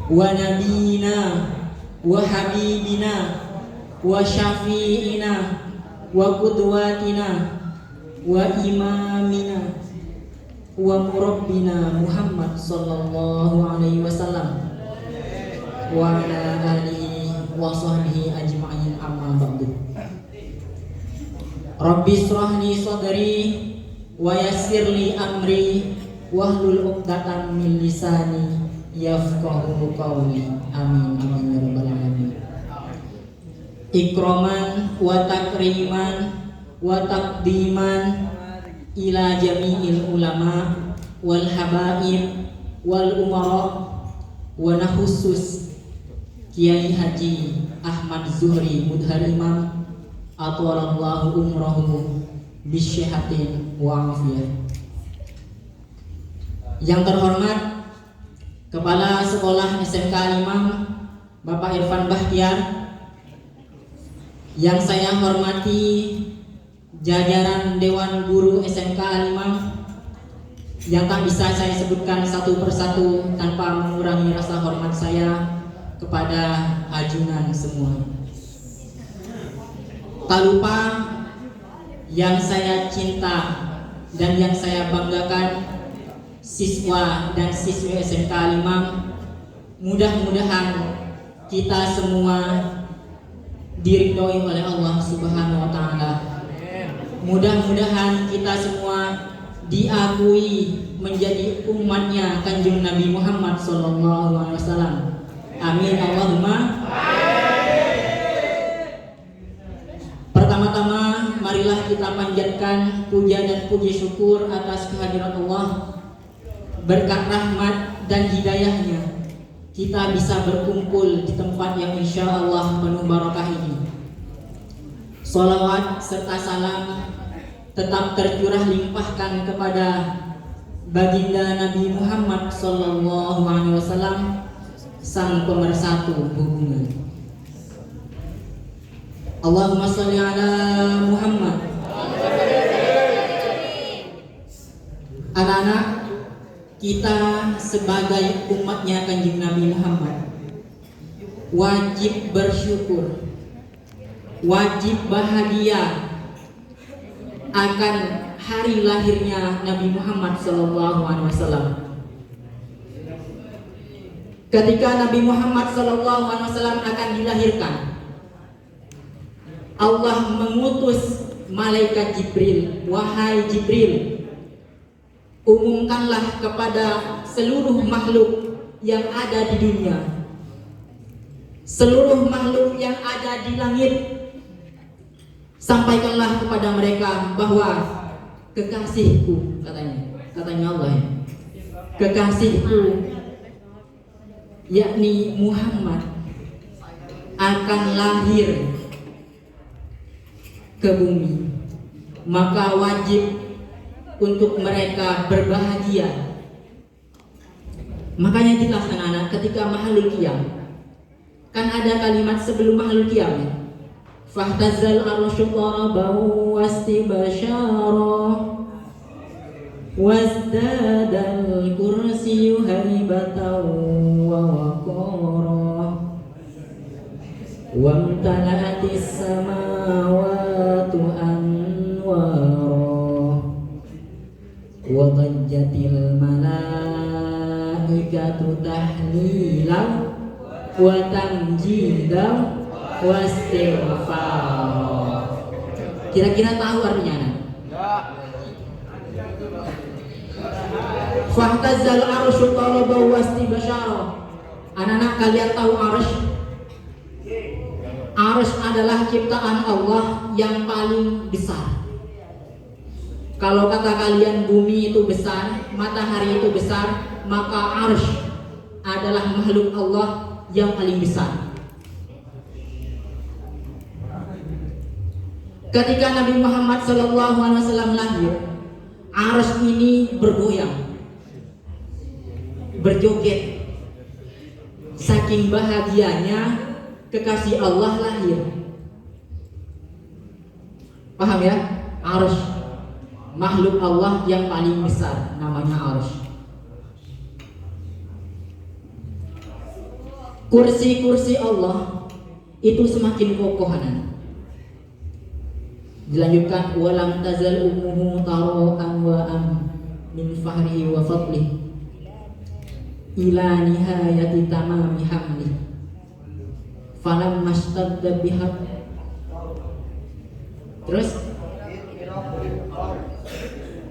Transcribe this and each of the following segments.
wa nabiyina wa habibina wa syafi'ina wa qudwatina wa imamina wa murabbina Muhammad sallallahu alaihi wasallam wa ala alihi wa sahbihi ajma'in, amma ba'du. Rabbi shrah li sadri wa yassir li amri wahlul 'uqdatam min lisani yafqahu qawli. Amin amin ya rabbal alamin. Ikraman wa takriman wa taqdiman ila jami'il ulama wal habaib wal umara wa nakhusus Kiai Haji Ahmad Zuhri Mudhar Imam atwalallahu umrahu bisyihatin wa afiyah. Yang terhormat Kepala Sekolah SMK Imam Bapak Irfan Bahtiar, yang saya hormati jajaran Dewan Guru SMK Imam, yang tak bisa saya sebutkan satu persatu tanpa mengurangi rasa hormat saya kepada ajunan semua. Tak lupa yang saya cinta dan yang saya banggakan, siswa dan siswi SMK Imam, mudah-mudahan kita semua diridhoi oleh Allah Subhanahu wa taala. Mudah-mudahan kita semua diakui menjadi umatnya Kanjeng Nabi Muhammad sallallahu alaihi wasallam. Amin Allahumma. Pertama-tama marilah kita panjatkan puja dan puji syukur atas kehadiran Allah. Berkat rahmat dan hidayahnya kita bisa berkumpul di tempat yang insya Allah penuh barakah ini. Salawat serta salam tetap tercurah limpahkan kepada baginda Nabi Muhammad sallallahu alaihi wasallam, sang pemersatu hubungan. Allahumma sholli ala Muhammad. Anak-anak, kita sebagai umatnya Kanjeng Nabi Muhammad wajib bersyukur, wajib bahagia akan hari lahirnya Nabi Muhammad SAW. Ketika Nabi Muhammad SAW akan dilahirkan, Allah mengutus malaikat Jibril, wahai Jibril, umumkanlah kepada seluruh makhluk yang ada di dunia, seluruh makhluk yang ada di langit, sampaikanlah kepada mereka bahwa kekasihku, katanya Allah, kekasihku yakni Muhammad akan lahir ke bumi, maka wajib untuk mereka berbahagia. Makanya jelas anak-anak, ketika mahlul qiyam, kan ada kalimat sebelum mahlul qiyam, fahtazal arsyu qarabahu wastibashara wazdadal kursiyyu haibatan wa waqara wamtala'atis samawatu anwara wa dhajjatil malaikatu tahlilan wa tamjidan wa istighfar. Kira-kira tahu artinya? Fahtazal arsyu qarabahu wastibashara. Anak-anak, kalian tahu arsy? Arsy adalah ciptaan Allah yang paling besar. Kalau kata kalian bumi itu besar, matahari itu besar, maka arsy adalah makhluk Allah yang paling besar. Ketika Nabi Muhammad SAW lahir, arsy ini bergoyang, berjoget, saking bahagianya kekasih Allah lahir. Paham ya? Arsy, makhluk Allah yang paling besar, namanya arsy. kursi-kursi Allah itu semakin kokoh. Dilanjutkan, walam tazal ummuhu taro'an wa min fahrihi wa fadlihi ila nihayati tamami hamli falam mashtadda bihab. Terus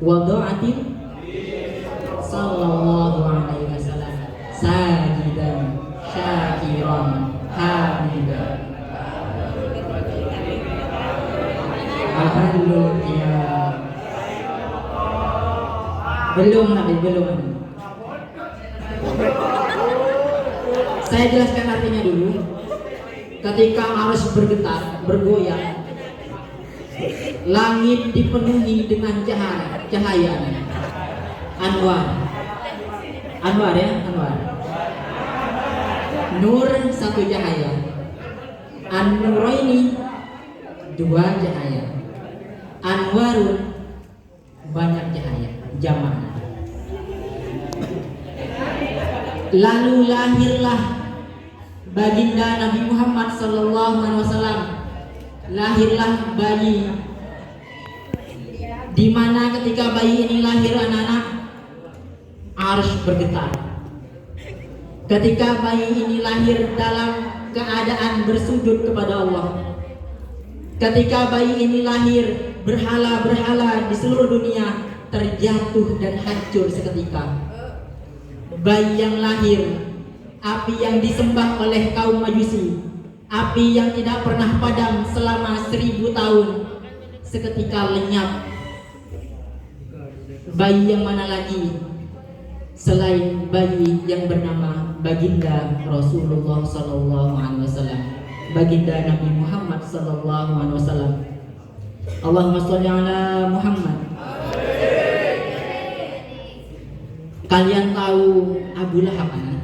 wada'atin sallallahu alaihi wasallam sajidan syakiran hamidan. Alhamdulillah. Belum Nabi, belum. Saya jelaskan artinya dulu. Ketika arus bergetar, bergoyang, langit dipenuhi dengan cahaya anwar. Anwar ya, anwar. Nur satu cahaya. An-Nuraini dua cahaya. Anwarun banyak cahaya, jamaah. Lalu lahirlah baginda Nabi Muhammad sallallahu alaihi wasallam. Lahirlah bayi, di mana ketika bayi ini lahir anak-anak, arsy bergetar. Ketika bayi ini lahir dalam keadaan bersujud kepada Allah. Ketika bayi ini lahir, berhala-berhala di seluruh dunia terjatuh dan hancur seketika. Bayi yang lahir, api yang disembah oleh kaum Majusi, api yang tidak pernah padam selama 1000 tahun, seketika lenyap. Bayi yang mana lagi selain bayi yang bernama baginda Rasulullah sallallahu alaihi wasallam, baginda Nabi Muhammad sallallahu alaihi wasallam. Allahumma sholli ala Muhammad. Kalian tahu Abu Lahab kan?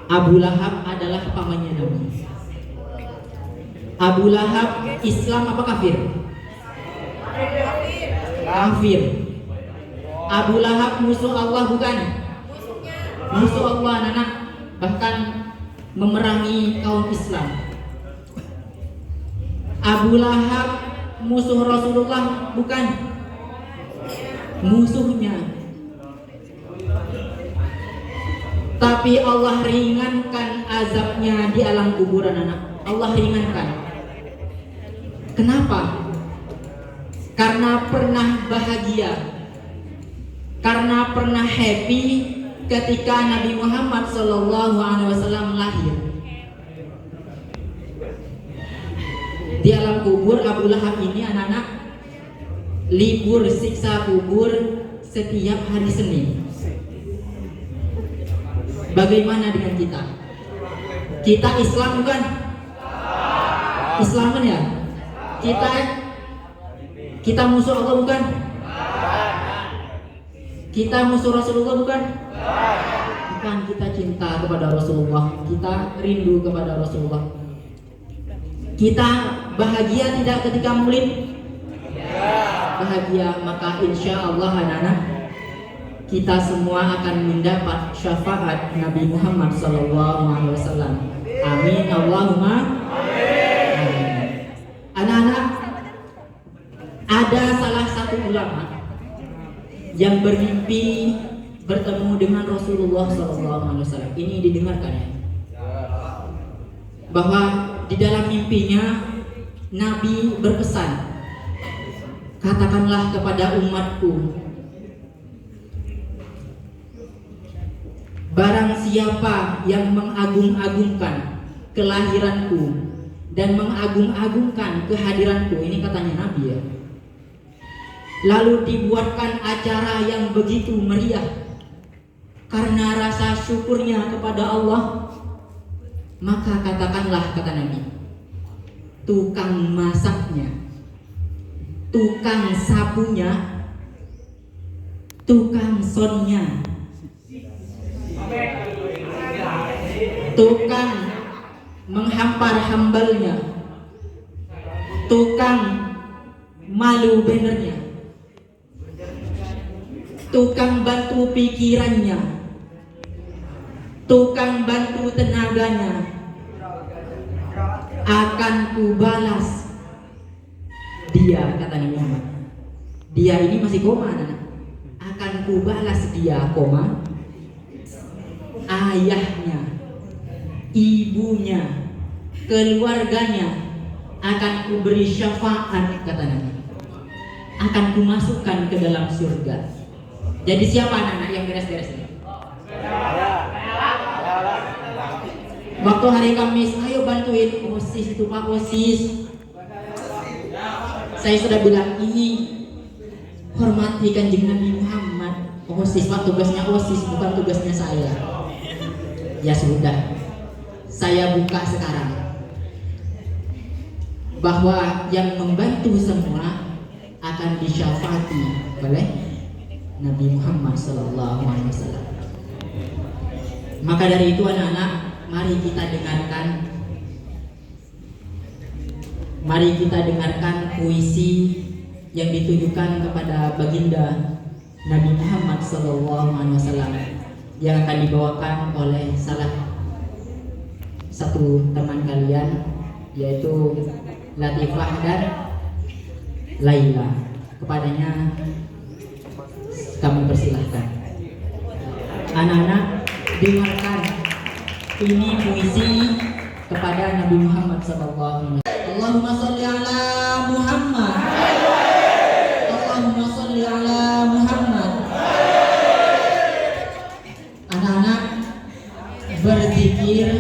Abu Lahab adalah pamannya Nabi. Abu Lahab Islam apa kafir? Kafir. Abu Lahab musuh Allah bukan? Musuh Allah anak, bahkan memerangi kaum Islam. Abu Lahab musuh Rasulullah bukan? Musuhnya. Tapi Allah ringankan azabnya di alam kuburan anak. Allah ringankan. Kenapa? Karena pernah bahagia, karena pernah happy ketika Nabi Muhammad SAW lahir. Di alam kubur Abu Lahab ini anak-anak libur siksa kubur setiap hari Senin. Bagaimana dengan kita? Kita Islam bukan? Islaman ya? Kita musuh Allah bukan? Kita musuh Rasulullah bukan? Bukan, kita cinta kepada Rasulullah. Kita rindu kepada Rasulullah. Kita bahagia tidak ketika maulid? Bahagia, maka insya Allah anak-anak kita semua akan mendapat syafaat Nabi Muhammad SAW. Amin. Allahumma amin. Anak-anak, ada salah satu ulama yang bermimpi bertemu dengan Rasulullah SAW. Ini didengarkan ya, bahwa di dalam mimpinya Nabi berpesan, katakanlah kepada umatku, barang siapa yang mengagung-agungkan kelahiranku dan mengagung-agungkan kehadiranku, ini katanya Nabi ya, lalu dibuatkan acara yang begitu meriah karena rasa syukurnya kepada Allah, maka katakanlah, kata Nabi, tukang masaknya, tukang sapunya, tukang sonnya, tukang menghampar hambalnya, tukang malu benernya, tukang bantu pikirannya, tukang bantu tenaganya akan kubalas dia, kata Nabi Muhammad. Dia ini masih koma, anak. Akan kubalas dia, koma, ayahnya, ibunya, keluarganya akan kuberi syafaat, kata Nabi. Akan kumasukkan ke dalam surga. Jadi siapa anak-anak yang beres-beres ini? Waktu hari Kamis, ayo bantuin OSIS itu Pak OSIS. Saya sudah bilang ini hormati Kanjeng Nabi Muhammad. OSIS Pak, tugasnya OSIS bukan tugasnya saya. Ya sudah, saya buka sekarang bahwa yang membantu semua akan disyafaati oleh Nabi Muhammad SAW. Maka dari itu anak-anak, mari kita dengarkan puisi yang ditujukan kepada baginda Nabi Muhammad SAW yang akan dibawakan oleh salah satu teman kalian, yaitu Latifah dan Laila. Kepadanya kami persilahkan. Anak-anak, dengarkan ini puisi kepada Nabi Muhammad SAW. Allahumma sholli ala Muhammad. Allahumma sholli ala Muhammad. Anak-anak, berzikir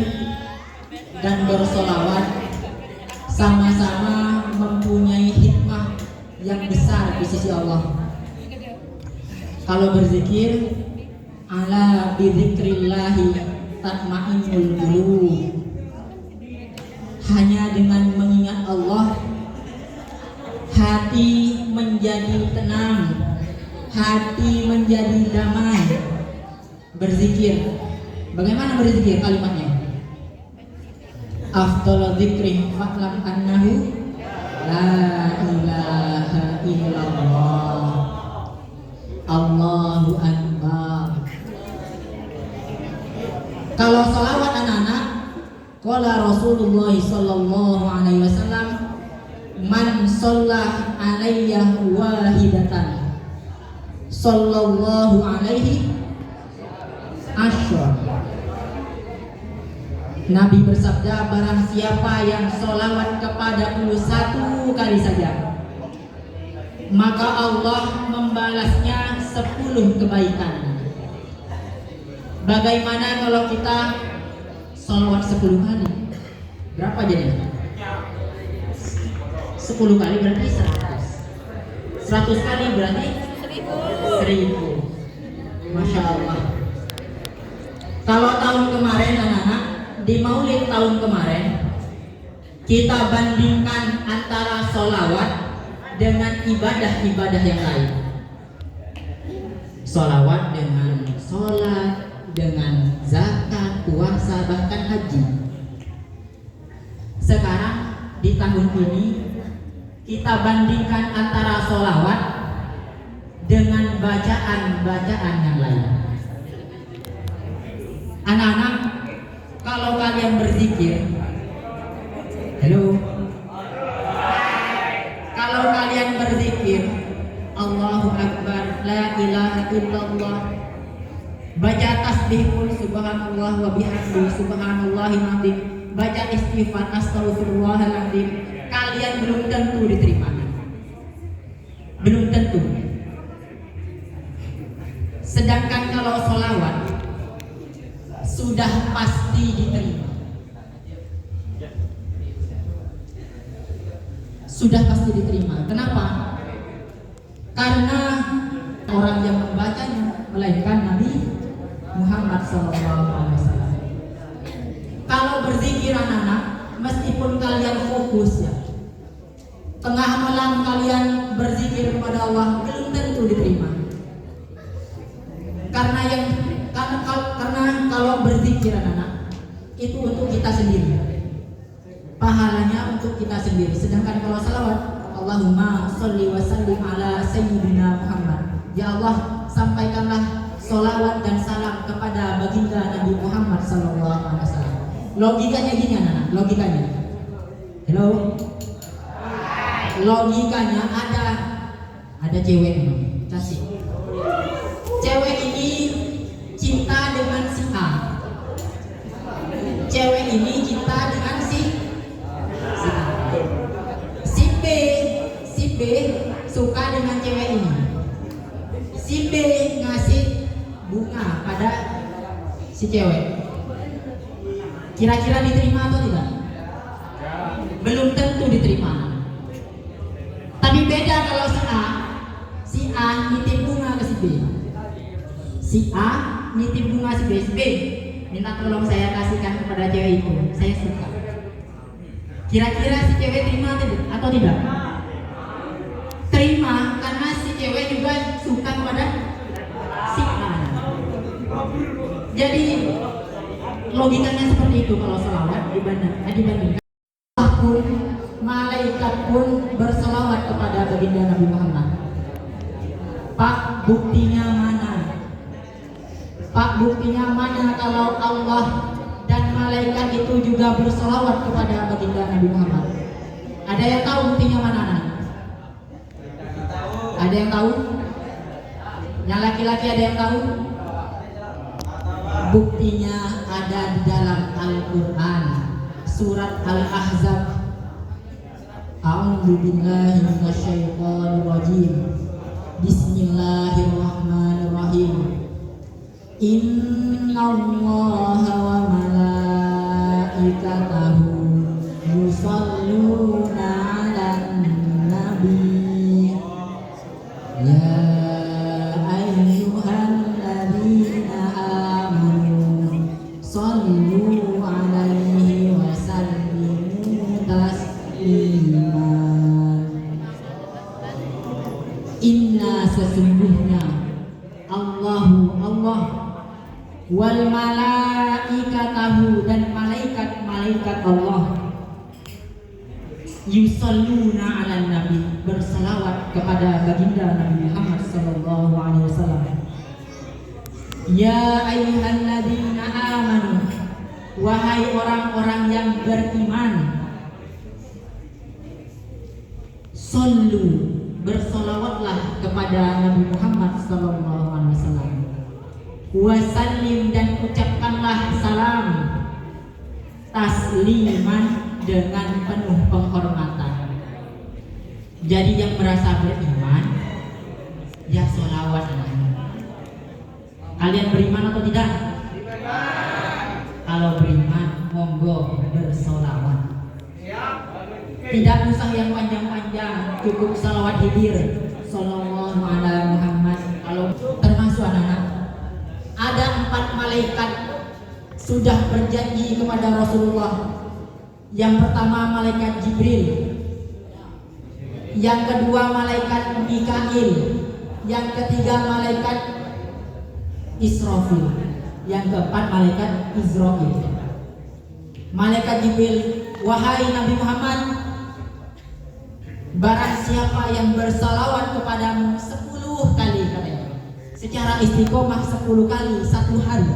dan bersolawat sama-sama mempunyai hikmah yang besar di sisi Allah. Kalau berzikir, ala bidzikrillahi tatma'innul qulub. Hanya dengan mengingat Allah, hati menjadi tenang, hati menjadi damai. Berzikir, bagaimana berzikir kalimatnya? Afdhalu dzikri fa'lam annahu la ilaha illallah, Allahu akbar. Kalau salawat anak-anak, qala Rasulullah sallallahu alaihi wasallam, man shalla alayya wahidatan sallallahu alaihi asyra. Nabi bersabda, barang siapa yang sholawat kepadaku 1 kali saja, maka Allah membalasnya 10 kebaikan. Bagaimana kalau kita sholawat 10 kali? Berapa jadinya? 10 kali berarti 100. 100 kali berarti 1000. Masya Allah. Kalau tahun kemarin anak-anak, di Maulid tahun kemarin, kita bandingkan antara sholawat dengan ibadah-ibadah yang lain. Sholawat dengan sholat, dengan zakat, puasa, bahkan haji. Sekarang di tahun ini kita bandingkan antara sholawat dengan bacaan-bacaan yang lain. Anak-anak, kalau kalian berzikir, halo, kalau kalian berzikir, Allahu Akbar, la ilaha illallah, baca tasbih pun subhanallah wa bihamdihi subhanallahil azim, baca istighfar astaghfirullahaladzim, kalian belum tentu diterima. Belum tentu. Sedangkan kalau sholawat sudah pasti diterima. Sudah pasti diterima. Kenapa? Karena orang yang membacanya melainkan Nabi Muhammad SAW. Kalau berzikir anak-anak, meskipun kalian fokus ya, tengah malam kalian berzikir kepada Allah, belum tentu diterima. Karena kalau berzikir anak-anak itu untuk kita sendiri, pahalanya untuk kita sendiri. Sedangkan kalau salawat, Allahumma sholli wa sallim ala sayyidina Muhammad, ya Allah sampaikanlah solawat dan salam kepada baginda Nabi Muhammad SAW. Logikanya gini anak-anak, logikanya. Hello? Logikanya ada cewek namanya, kasih. Cewek ini cinta dengan si A. Cewek ini cinta dengan si A. Si B suka dengan cewek ini. Si B ngasih bunga pada si cewek. Kira-kira diterima atau tidak? Belum tentu diterima. Tapi beda kalau si A nitip bunga ke si B. Si A nitip bunga si B, minta tolong saya kasihkan kepada cewek itu, saya suka. Kira-kira si cewek terima atau tidak? Terima, karena si cewek juga suka kepada si A. Jadi logikanya seperti itu kalau selawat dibandingkan. Malaikat pun berselawat kepada baginda Nabi Muhammad. Pak, buktinya mana? Pak, buktinya mana kalau Allah dan malaikat itu juga berselawat kepada baginda Nabi Muhammad? Ada yang tahu buktinya mana? Ada yang tahu? Yang laki-laki ada yang tahu? Buktinya ada di dalam Al-Quran, surat Al-Ahzab. A'udzu billahi minasyaitonir rajim. Bismillahirrahmanirrahim. Innallaha wa malaikatahu yusholluna 'alan nabi. Ya ayyuhalladzina amanu shallu 'alaihi wa sallimu taslima. Inna sesungguhnya Allah wal malaikatahu dan malaikat Allah yusalluna 'alan nabi berselawat kepada baginda Nabi Muhammad sallallahu alaihi wasallam. Ya ayyuhalladzina amanu, wahai orang-orang yang beriman, sallu bersolawatlah kepada Nabi Muhammad sallallahu alaihi wasallam. Wasallim dan ucapkanlah salam tasliman dengan penuh penghormatan. Jadi yang merasa beriman ya solawat. Kalian beriman atau tidak? Kalau beriman monggo bersolawat. Tidak usah yang panjang-panjang, cukup salawat hidir sallallahu ala Muhammad. Kalau termasuk anak-anak, ada 4 malaikat sudah berjanji kepada Rasulullah. Yang pertama malaikat Jibril, yang kedua malaikat Mikail, yang ketiga malaikat Israfil, yang keempat malaikat Israil. Malaikat Jibril, wahai Nabi Muhammad, barang siapa yang bersalawat kepadamu 10 kali katanya, secara istiqomah 10 kali satu hari,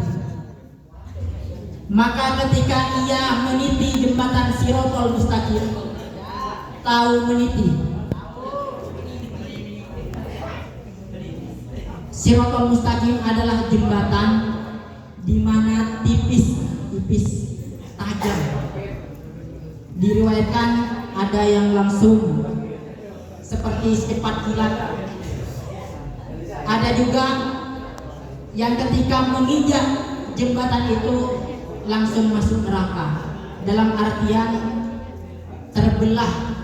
maka ketika ia meniti jembatan Shirathul Mustaqim, tahu meniti Shirathul Mustaqim adalah jembatan di mana tipis tajam. Diriwayatkan ada yang langsung seperti secepat kilat. Ada juga yang ketika menginjak jembatan itu langsung masuk neraka. Dalam artian terbelah,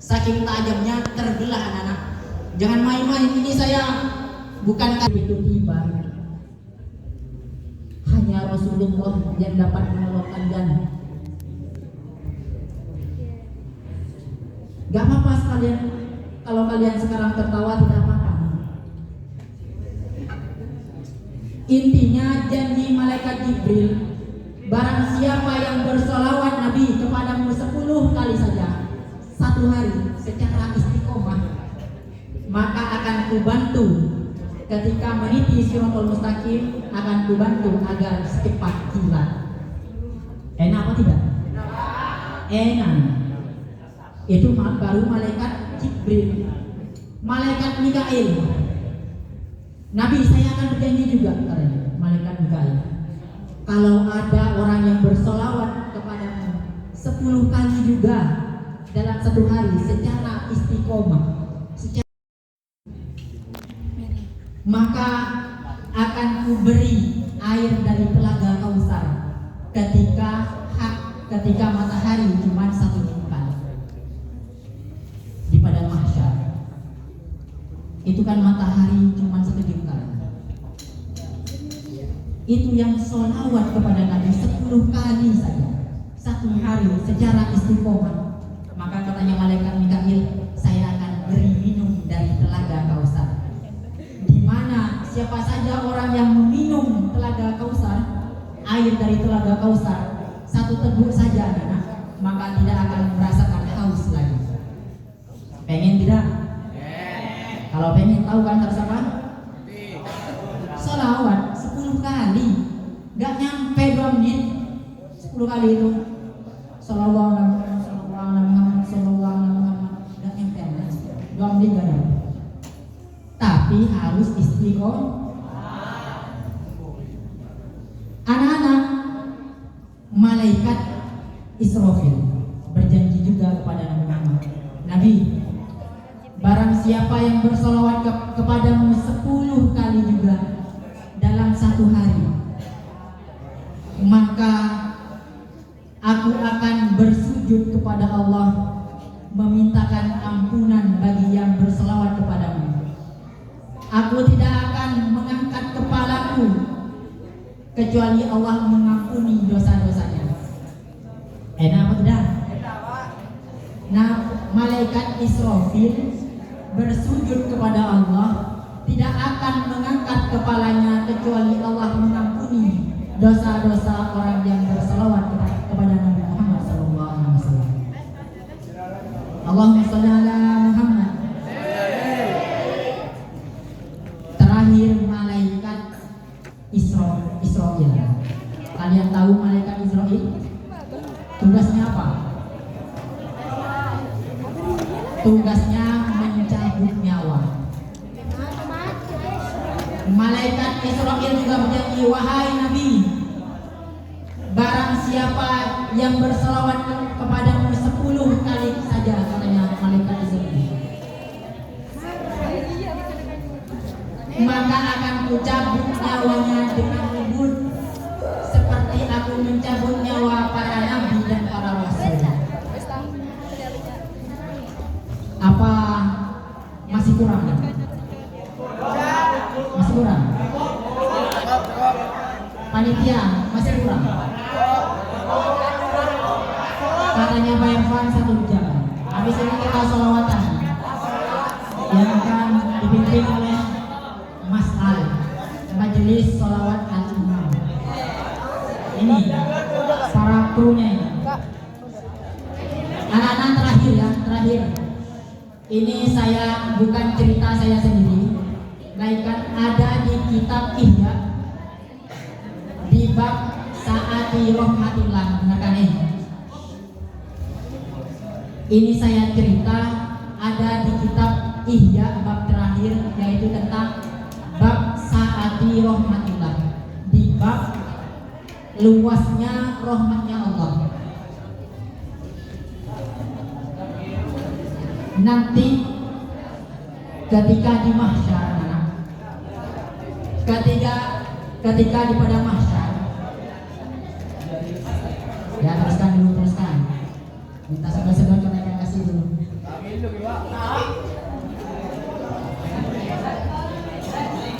saking tajamnya terbelah anak-anak. Jangan main-main, ini saya bukan itu tiba. Hanya Rasulullah yang dapat menolong kalian. Gak apa-apa sekalian, kalau kalian sekarang tertawa tidak apa-apa. Intinya janji malaikat Jibril, barang siapa yang bersolawat Nabi kepadamu 10 kali saja satu hari secara istiqomah, maka akan kubantu ketika meniti Shiratal Mustaqim akan kubantu agar secepat kilat. Enak apa tidak? Enak. Itu baru malaikat Jibril. Malaikat Mikail. Nabi saya akan berjanji juga katanya, malaikat Mikail. Kalau ada orang yang bersolawat kepadamu 10 kali juga dalam satu hari secara istiqomah, maka akan kuberi air dari telaga Kausar ketika matahari cuma 1 jengkal di padang mahsyar. Itu kan matahari cuma 1 jengkal. Itu yang sholawat kepada Nabi 10 kali saja satu hari secara istiqomah, maka katanya malaikat Mikail, saya akan beri minum dari telaga Kausar. Di mana siapa saja orang yang meminum telaga Kausar, air dari telaga Kausar, 1 teguk saja maka tidak akan merasakan haus lagi. Pengen tidak? Kalau pengen tahu kan harus apa? Sholawat 10 kali, gak nyampe 2 menit 10 kali itu. Sholawat gak nyampe 2 menit gak nyampe. Tapi harus istiqomah. Anak-anak, malaikat Israfil berjanji juga kepada Nabi Muhammad, Nabi, barang siapa yang bersolawat kepadamu 10 kali juga dalam satu hari, maka aku akan bersujud kepada Allah memintakan ampunan bagi yang bersolawat kepadamu. Aku tidak akan mengangkat kepalaku kecuali Allah mengampuni dosa-dosanya. Enak apa tidak? Nah, malaikat Israfil bersujud kepada Allah, tidak akan mengangkat kepalanya kecuali Allah mengampuni dosa-dosa orang yang berselawat kepada Nabi Muhammad SAW. Allahumma sholli ala Muhammad. Terakhir malaikat Israfil. Kalian tahu malaikat Israfil tugasnya apa? Tugasnya mencabut nyawa. Malaikat Israfil juga berjanji, wahai Nabi, barang siapa yang berselawat kepadamu 10 kali saja, katanya malaikat Israfil, maka akan kucabut nyawanya dengan lembut seperti aku mencabut nyawa para nabi dan para rasul. Apa masih kurang? Masih kurang? Panitia masih kurang? Katanya Pak Irfan 1 jam. Habis ini kita sholawatan yang akan dipimpin oleh Mas Al, Majelis Sholawat Al-Imam. Ini para krunya ini. Anak-anak terakhir ya, terakhir. Ini saya bukan cerita saya sendiri, melainkan ada di kitab Ihya di bab Sa'ati Rahmatillah. Dengarkan ini. Ini saya cerita ada di kitab Ihya bab terakhir, yaitu tentang bab Sa'ati Rahmatillah, di bab luasnya rahmatnya Allah. Nanti ketika di mahsyar, ketika di padang mahsyar, ya teruskan dulu, teruskan. Minta sebelah-sebelah mereka kasih dulu.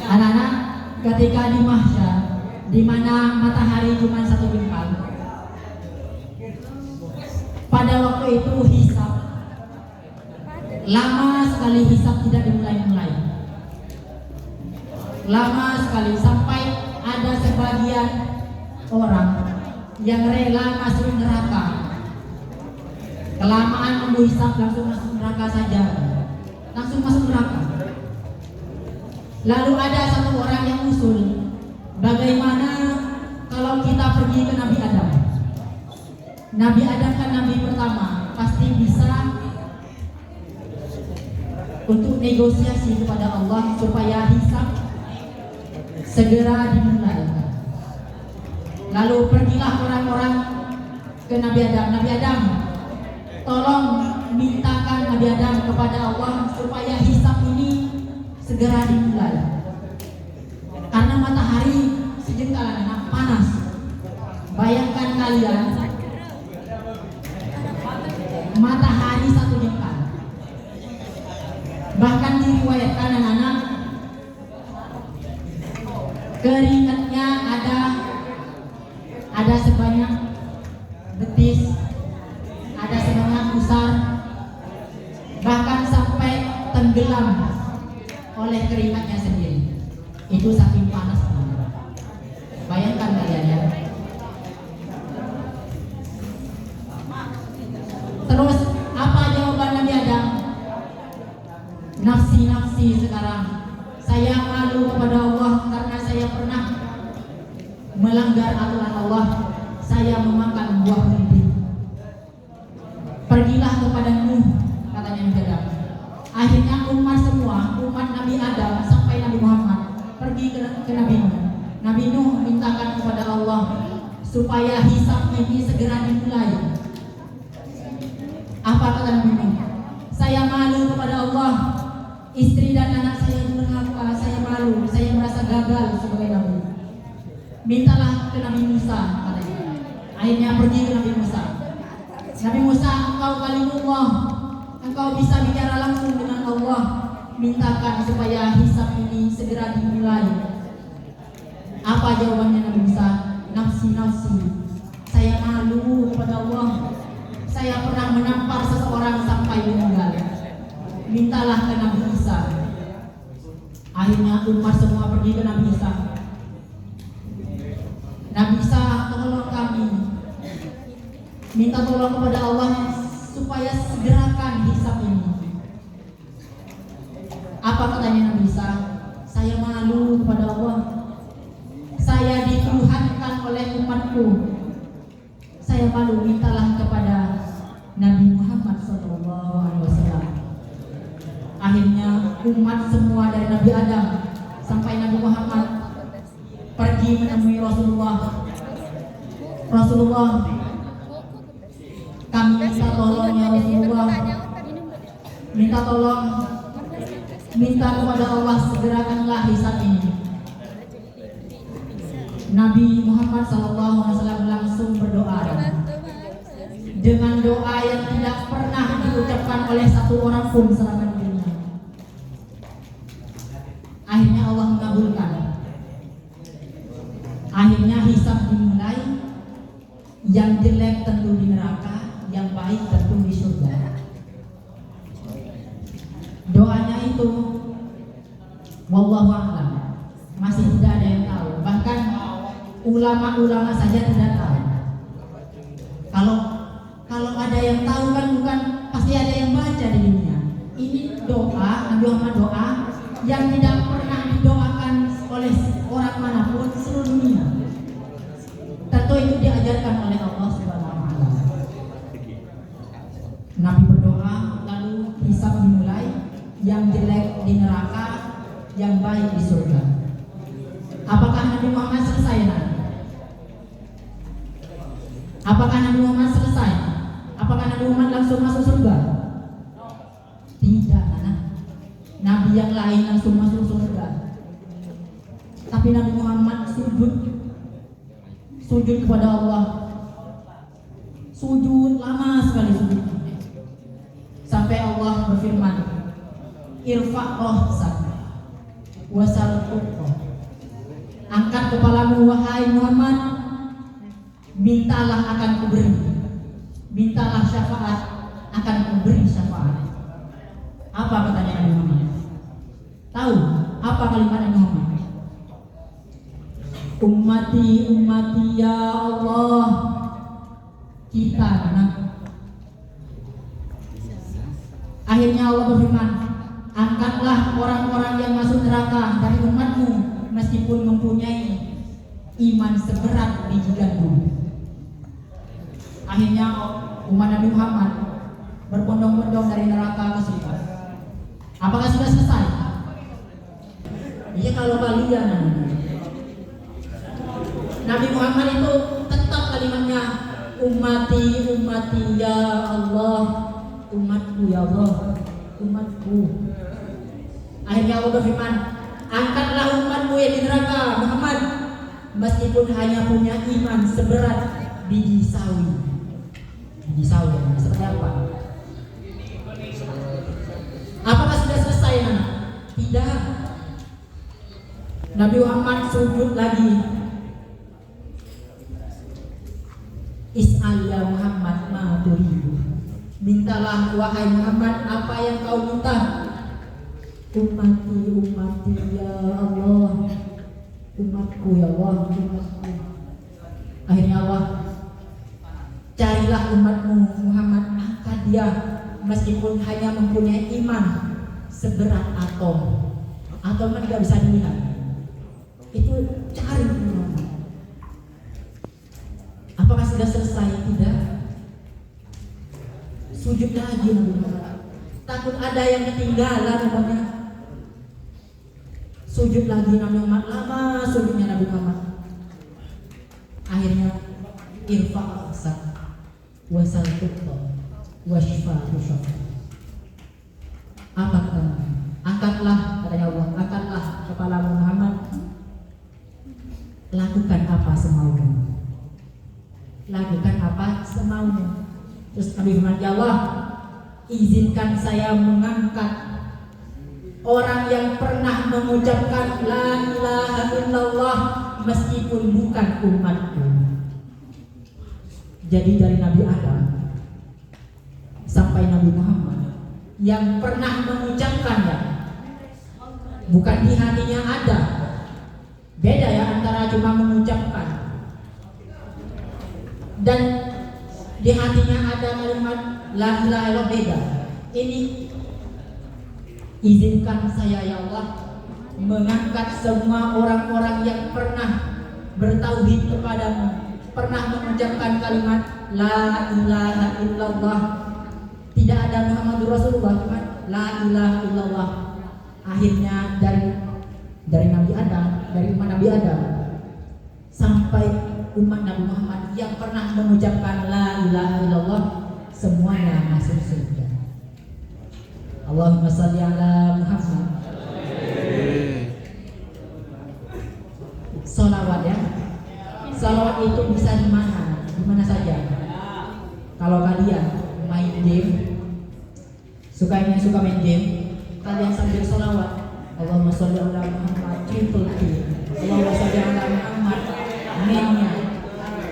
Anak-anak, ketika di mahsyar, di mana matahari cuma 1 jengkal, pada waktu itu hisab lama sekali, hisab tidak dimulai-mulai, lama sekali, sampai ada sebagian orang yang rela masuk neraka. Kelamaan nunggu hisab langsung masuk neraka saja, langsung masuk neraka. Lalu ada satu orang yang usul, bagaimana kalau kita pergi ke Nabi Adam? Nabi Adam kan nabi pertama, pasti bisa untuk negosiasi kepada Allah supaya hisab segera dimulai. Lalu pergilah orang-orang ke Nabi Adam. Nabi Adam, tolong mintakan Nabi Adam kepada Allah supaya hisab ini segera dimulai. Karena matahari sejengkal anak panas. Bayangkan kalian, matahari satu jengkal. Bahkan diriwayatkan anak-anak, keringatnya ada sebanyak betis, ada sebanyak besar, bahkan sampai tenggelam oleh keringatnya sendiri. Itu saking panas. Bayangkan kalian ya. Terus apa jawaban Nabi Adam? Nafsi sekarang. Saya malu kepada Allah karena saya pernah melanggar aturan Allah. Saya memakan buah bibit. Pergilah kepada Nuh, katanya Nabi Adam. Akhirnya umat semua, umat Nabi Adam sampai Nabi Muhammad pergi ke Nabi Nuh. Nabi Nuh mintakan kepada Allah supaya hisab ini segera dimulai. Apa kata Nabi Nuh? Saya malu kepada Allah. Istri dan anak saya durhaka, saya malu, saya merasa gagal sebagai nabi. Mintalah ke Nabi Musa, katanya. Akhirnya pergi ke Nabi Musa. Nabi Musa, engkau kalimullah, engkau bisa bicara langsung dengan Allah. Mintakan supaya hisab ini segera dimulai. Apa jawabannya Nabi Musa? Nafsi. Saya malu kepada Allah. Saya pernah menampar seseorang sampai meninggal. Mintalah ke Nabi Isa. Akhirnya umat semua pergi ke Nabi Isa. Nabi Isa, tolong kami. Minta tolong kepada Allah supaya segerakan hisab ini. Apa katanya Nabi Isa? Saya malu kepada Allah. Saya dituhankan oleh umatku. Saya malu, mintalah kepada Nabi Muhammad SAW. Akhirnya umat semua dari Nabi Adam sampai Nabi Muhammad pergi menemui Rasulullah. Rasulullah, kami minta tolong ya Rasulullah. Minta kepada Allah segerakanlah hisab ini. Nabi Muhammad SAW langsung berdoa dengan doa yang tidak pernah diucapkan oleh satu orang pun selama dunia. Akhirnya Allah mengabulkan. Akhirnya hisab dimulai. Yang jelek tentu di neraka, yang baik tentu di surga. Doanya itu wallahu a'lam, masih tidak ada yang tahu. Bahkan ulama-ulama saja tidak tahu. Kalau ada yang tahu kan bukan pasti ada yang baca di dunia. Ini doa Nabi Muhammad, doa yang tidak pernah didoakan oleh orang manapun seluruh dunia. Tentu itu diajarkan oleh Allah Subhanahu wa taala. Nabi berdoa, lalu hisab dimulai, yang jelek di neraka, yang baik di surga. Apakah Nabi Muhammad selesai nanti? Apakah Nabi Muhammad selesai? Apakah Nabi Muhammad langsung masuk surga? Tidak, anak. Nabi yang lain langsung masuk surga. Tapi Nabi Muhammad sujud kepada Allah. Sujud lama sekali sujud. Sampai Allah berfirman, irfa' ra'sak wasal tuqra. Angkat kepalamu wahai Muhammad, mintalah akan kuberi. Mintalah syafaat, akan kuberi syafaat. Apa katanya Nabi Muhammad? Tahu apa kalimat Nabi Muhammad? Ummati ya Allah. Kita anak. Akhirnya Allah berfirman, angkatlah orang-orang yang masuk neraka dari Akhirnya umat Nabi Muhammad berbondong-bondong dari neraka ke surga. Apakah sudah selesai? Iya, kalau kalian Nabi Muhammad itu tetap kalimatnya, ummati ummati ya Allah, umatku ya Allah, umatku. Akhirnya Allah berfirman, angkatlah umatmu yang di neraka Muhammad, meskipun hanya punya iman seberat biji sawi. Biji sawi seperti apa? Apakah sudah selesai anak? Tidak. Nabi Muhammad sujud lagi. Is'al ya Muhammad ma turidu. Mintalah wahai Muhammad apa yang kau minta. Ummati ummati ya Allah, umatku ya Allah, umatku. Akhirnya Allah, carilah umatmu Muhammad, angkat dia meskipun hanya mempunyai iman seberat atom. Atom kan tidak bisa dilihat. Itu cari Muhammad. Apakah sudah selesai? Tidak. Sujud lagi Nabi Muhammad. Takut ada yang ketinggalan umpamanya. Sujud lagi Nabi Muhammad, lama sujudnya Nabi Muhammad. Akhirnya irfa' aksak wasal tukto wasyifa rusyafa. Angkatlah katanya Allah, angkatlah kepala Muhammad, lakukan apa semaumu. Lakukan apa semaumu. Terus Nabi Muhammad, ya Allah, izinkan saya mengangkat orang yang pernah mengucapkan la ilaha illallah meskipun bukan umatku. Jadi dari Nabi Adam sampai Nabi Muhammad yang pernah mengucapkannya, bukan di hatinya ada. Beda ya antara cuma mengucapkan dan di hatinya ada kalimat la ilaha illallah, beda. Ini izinkan saya ya Allah mengangkat semua orang-orang yang pernah bertauhid kepadamu, pernah mengucapkan kalimat la ilaha illallah, tidak ada Muhammadur Rasulullah, cuma la ilaha illallah. Akhirnya dari Nabi Adam, dari umat Nabi Adam sampai umat Nabi Muhammad yang pernah mengucapkan la ilaha illallah, semuanya masuk surga. Allahumma shalli ala Muhammad. Salawat ya. Salawat itu bisa di mana saja. Kalau kalian main game, suka main game, kalian sambil salawat, Allahumma shalli ala Muhammad triple kill, Allahumma shalli ala Muhammad mainnya,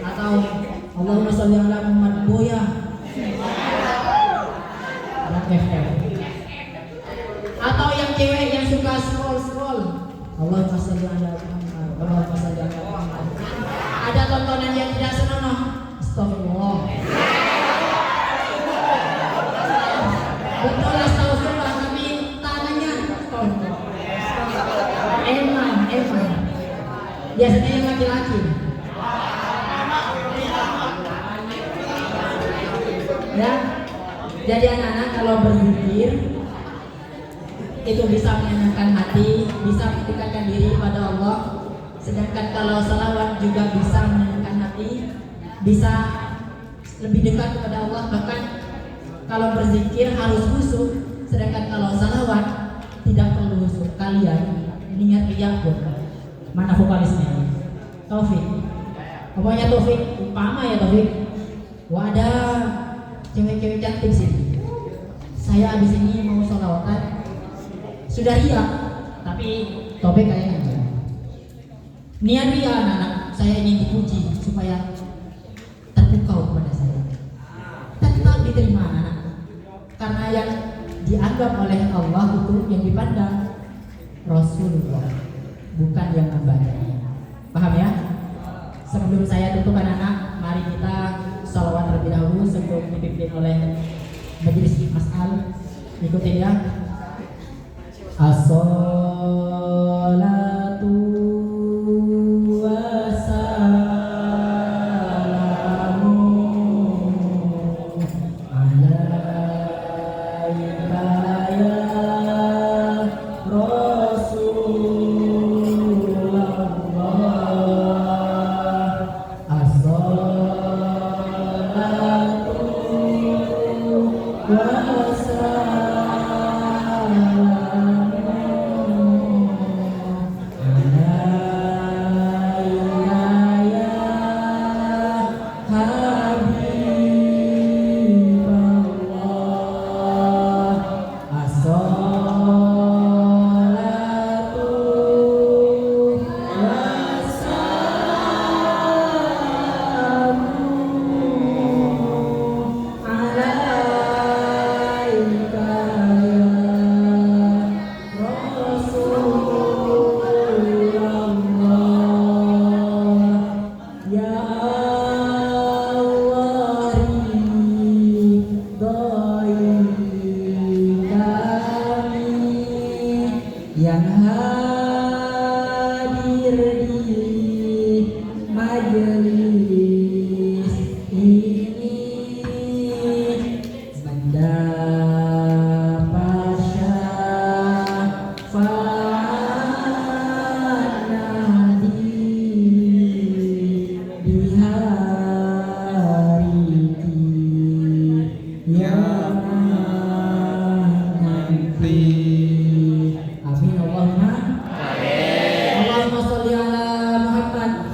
atau Allahumma shalli ala Muhammad boya, atau yang cewek yang suka scroll, Allahumma shalli ala Muhammad, Allahumma shalli ala Muhammad. Ada tontonan yang tidak senonoh, astagfirullah. Betul astagfirullah, tapi tangannya Eman. Biasanya yang laki-laki. Ya, jadi anak-anak kalau berzikir itu bisa menyenangkan hati, bisa mendekatkan diri pada Allah. Sedangkan kalau salawat juga bisa menyenangkan hati, bisa lebih dekat kepada Allah. Bahkan kalau berzikir harus khusyuk, sedangkan kalau salawat tidak perlu khusyuk. Kalian niat riya pun. Mana vokalisnya? Taufik. Pokoknya Taufik, umpama ya Taufik. Wah, ada cewek-cewek cantik sini. Saya habis ini mau salawatan. Sudah riya, tapi Taufik kayaknya enggak. Niat riya anak-anak, saya ingin dipuji supaya terpukau kepada saya. Tetap diterima anak-anak. Karena yang dianggap oleh Allah itu yang dipandang Rasulullah, bukan yang membacanya. Paham ya? Sebelum saya tutup anak-anak, mari kita salawat terlebih dahulu sebelum dipimpin oleh majelis mas'al. Ikutin ya. As-salatu wassalamu majelis ini mendapat syafaat Nabi di hari kiamat nanti. Amin Allahumma. Allahumma sholli ala Muhammad.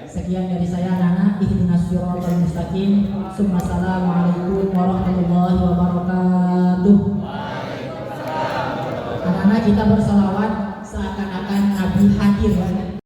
Sekian dari saya anak-anak. Ihdinas siratal mustaqim. Assalamualaikum warahmatullahi wabarakatuh. Anak-anak kita berselawat seakan-akan Nabi hadir.